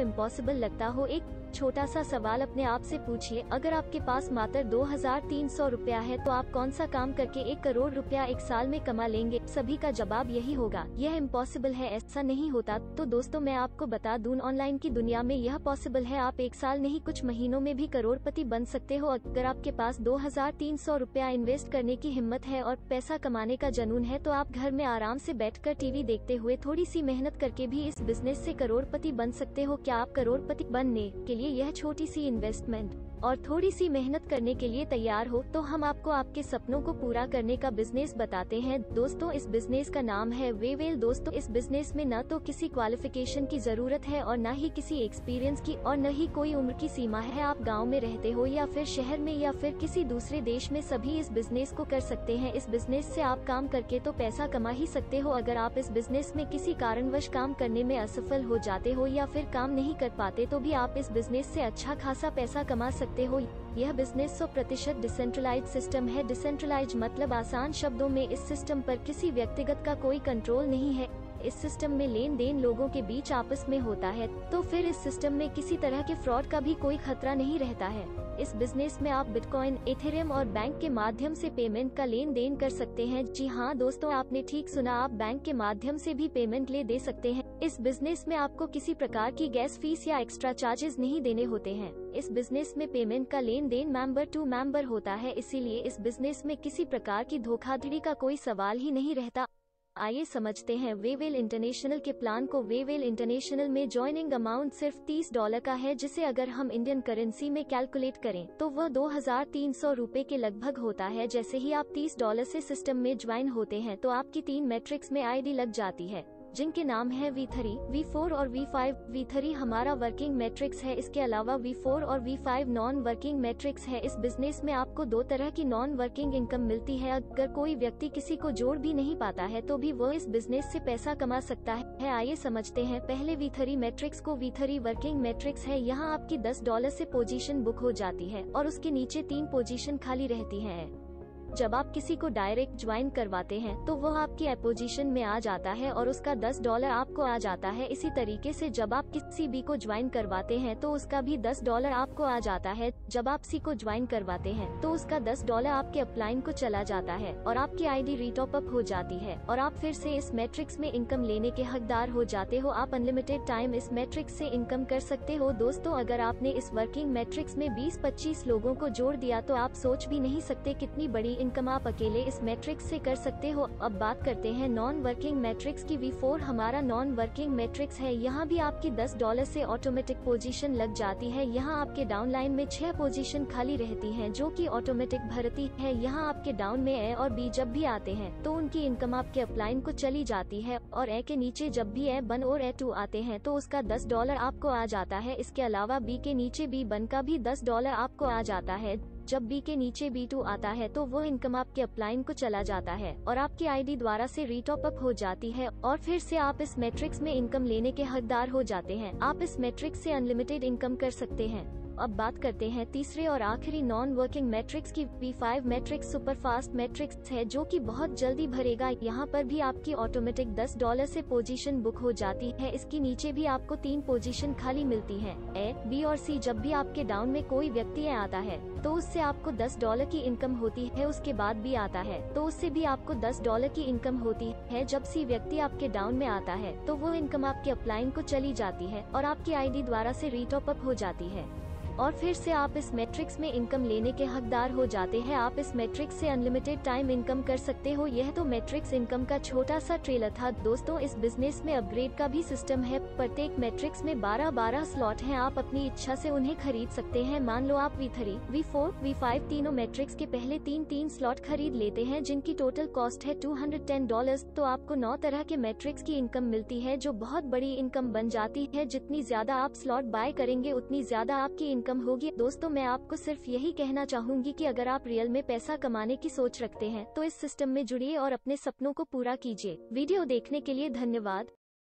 Impossible लगता हो, एक छोटा सा सवाल अपने आप से पूछिए, अगर आपके पास मात्र 2300 रुपया है तो आप कौन सा काम करके 1 करोड़ रुपया एक साल में कमा लेंगे? सभी का जवाब यही होगा, यह इम्पॉसिबल है, ऐसा नहीं होता। तो दोस्तों मैं आपको बता दूं, ऑनलाइन की दुनिया में यह पॉसिबल है। आप एक साल नहीं कुछ महीनों में भी करोड़पति बन सकते हो। अगर आपके पास 2300 रुपया इन्वेस्ट करने की हिम्मत है और पैसा कमाने का जुनून है तो आप घर में आराम से बैठकर टीवी देखते हुए थोड़ी सी मेहनत करके भी इस बिजनेस से करोड़पति बन सकते हो। क्या आप करोड़पति बनने के लिए यह छोटी सी इन्वेस्टमेंट और थोड़ी सी मेहनत करने के लिए तैयार हो? तो हम आपको आपके सपनों को पूरा करने का बिजनेस बताते हैं। दोस्तों इस बिजनेस का नाम है वेवेल। दोस्तों इस बिजनेस में न तो किसी क्वालिफिकेशन की जरूरत है और न ही किसी एक्सपीरियंस की और न ही कोई उम्र की सीमा है। आप गांव में रहते हो या फिर शहर में या फिर किसी दूसरे देश में, सभी इस बिजनेस को कर सकते हैं। इस बिजनेस से आप काम करके तो पैसा कमा ही सकते हो। अगर आप इस बिजनेस में किसी कारणवश काम करने में असफल हो जाते हो या फिर काम नहीं कर पाते तो भी आप इस बिजनेस से अच्छा खासा पैसा कमा सकते हो। यह बिजनेस 100% डिसेंट्रलाइज्ड सिस्टम है। डिसेंट्रलाइज्ड मतलब आसान शब्दों में इस सिस्टम पर किसी व्यक्तिगत का कोई कंट्रोल नहीं है। इस सिस्टम में लेन देन लोगों के बीच आपस में होता है, तो फिर इस सिस्टम में किसी तरह के फ्रॉड का भी कोई खतरा नहीं रहता है। इस बिजनेस में आप बिटकॉइन, इथेरियम और बैंक के माध्यम से पेमेंट का लेन देन कर सकते हैं। जी हाँ दोस्तों, आपने ठीक सुना, आप बैंक के माध्यम से भी पेमेंट ले दे सकते हैं। इस बिजनेस में आपको किसी प्रकार की गैस फीस या एक्स्ट्रा चार्जेस नहीं देने होते हैं। इस बिजनेस में पेमेंट का लेन देन मेंबर टू मेंबर होता है, इसीलिए इस बिजनेस में किसी प्रकार की धोखाधड़ी का कोई सवाल ही नहीं रहता। आइए समझते हैं वेवेल इंटरनेशनल के प्लान को। वेवेल इंटरनेशनल में ज्वाइनिंग अमाउंट सिर्फ $30 का है, जिसे अगर हम इंडियन करेंसी में कैलकुलेट करें तो वह 2300 रुपए के लगभग होता है। जैसे ही आप $30 से सिस्टम में ज्वाइन होते हैं तो आपकी 3 मैट्रिक्स में आईडी लग जाती है, जिनके नाम है V3, V4 और V5। V3 हमारा वर्किंग मैट्रिक्स है, इसके अलावा V4 और V5 नॉन वर्किंग मैट्रिक्स है। इस बिजनेस में आपको 2 तरह की नॉन वर्किंग इनकम मिलती है। अगर कोई व्यक्ति किसी को जोड़ भी नहीं पाता है तो भी वो इस बिजनेस से पैसा कमा सकता है। आइए समझते हैं पहले V3 मैट्रिक्स को। V3 वर्किंग मैट्रिक्स है, यहाँ आपकी $10 से पोजीशन बुक हो जाती है और उसके नीचे 3 पोजीशन खाली रहती है। जब आप किसी को डायरेक्ट ज्वाइन करवाते हैं तो वो आपकी अपोजिशन में आ जाता है और उसका $10 आपको आ जाता है। इसी तरीके से जब आप किसी बी को ज्वाइन करवाते हैं तो उसका भी $10 आपको आ जाता है। जब आप सी को ज्वाइन करवाते हैं तो उसका $10 आपके अपलाइन को चला जाता है और आपकी आईडी रीटॉप अप हो जाती है और आप फिर से इस मैट्रिक्स में इनकम लेने के हकदार हो जाते हो। आप अनलिमिटेड टाइम इस मैट्रिक्स से इनकम कर सकते हो। दोस्तों अगर आपने इस वर्किंग मैट्रिक्स में 20-25 लोगों को जोड़ दिया तो आप सोच भी नहीं सकते कितनी बड़ी इनकम आप अकेले इस मैट्रिक्स से कर सकते हो। अब बात करते हैं नॉन वर्किंग मैट्रिक्स की। V4 हमारा नॉन वर्किंग मैट्रिक्स है, यहाँ भी आपकी $10 से ऑटोमेटिक पोजीशन लग जाती है। यहाँ आपके डाउनलाइन में 6 पोजीशन खाली रहती हैं जो कि ऑटोमेटिक भरती है। यहाँ आपके डाउन में ए और बी जब भी आते हैं तो उनकी इनकम आपके अपलाइन को चली जाती है और ए के नीचे जब भी A1 और A2 आते हैं तो उसका $10 आपको आ जाता है। इसके अलावा बी के नीचे B1 का भी $10 आपको आ जाता है। जब बी के नीचे B2 आता है तो वो इनकम आपके अपलाइन को चला जाता है और आपकी आईडी द्वारा से रीटॉप अप हो जाती है और फिर से आप इस मैट्रिक्स में इनकम लेने के हकदार हो जाते हैं। आप इस मैट्रिक्स से अनलिमिटेड इनकम कर सकते हैं। अब बात करते हैं तीसरे और आखिरी नॉन वर्किंग मैट्रिक्स की। V5 मैट्रिक्स सुपरफास्ट मैट्रिक्स है जो कि बहुत जल्दी भरेगा। यहाँ पर भी आपकी ऑटोमेटिक $10 से पोजीशन बुक हो जाती है। इसके नीचे भी आपको 3 पोजीशन खाली मिलती हैं, ए, बी और सी। जब भी आपके डाउन में कोई व्यक्ति आता है तो उससे आपको $10 की इनकम होती है। उसके बाद भी आता है तो उससे भी आपको $10 की इनकम होती है। जब सी व्यक्ति आपके डाउन में आता है तो वो इनकम आपके अपलाइन को चली जाती है और आपकी आईडी द्वारा से रीटॉप अप हो जाती है और फिर से आप इस मैट्रिक्स में इनकम लेने के हकदार हो जाते हैं। आप इस मैट्रिक्स से अनलिमिटेड टाइम इनकम कर सकते हो। यह तो मैट्रिक्स इनकम का छोटा सा ट्रेलर था। दोस्तों इस बिजनेस में अपग्रेड का भी सिस्टम है। प्रत्येक मैट्रिक्स में 12-12 स्लॉट हैं, आप अपनी इच्छा से उन्हें खरीद सकते हैं। मान लो आप V3, V4, V5 तीनों मैट्रिक्स के पहले 3 स्लॉट खरीद लेते हैं जिनकी टोटल कॉस्ट है $210, तो आपको 9 तरह के मैट्रिक्स की इनकम मिलती है जो बहुत बड़ी इनकम बन जाती है। जितनी ज्यादा आप स्लॉट बाय करेंगे उतनी ज्यादा आपकी इनकम होगी। दोस्तों मैं आपको सिर्फ यही कहना चाहूंगी कि अगर आप रियल में पैसा कमाने की सोच रखते हैं तो इस सिस्टम में जुड़िए और अपने सपनों को पूरा कीजिए। वीडियो देखने के लिए धन्यवाद।